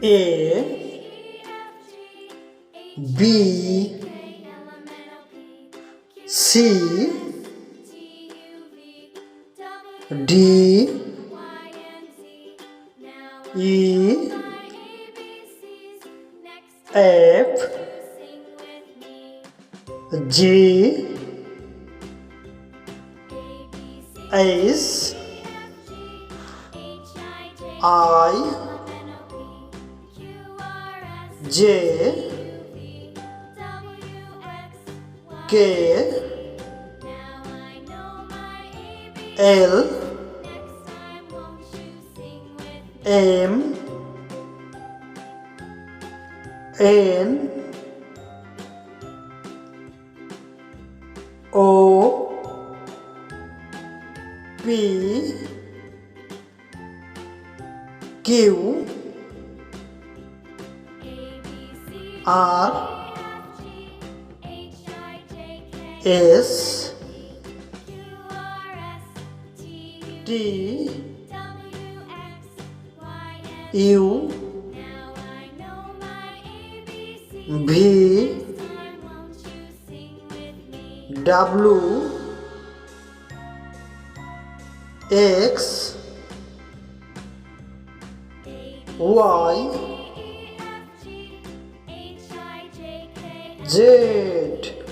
A B C D E F G H I J K L M N O P Q R S T U V W X Y Z.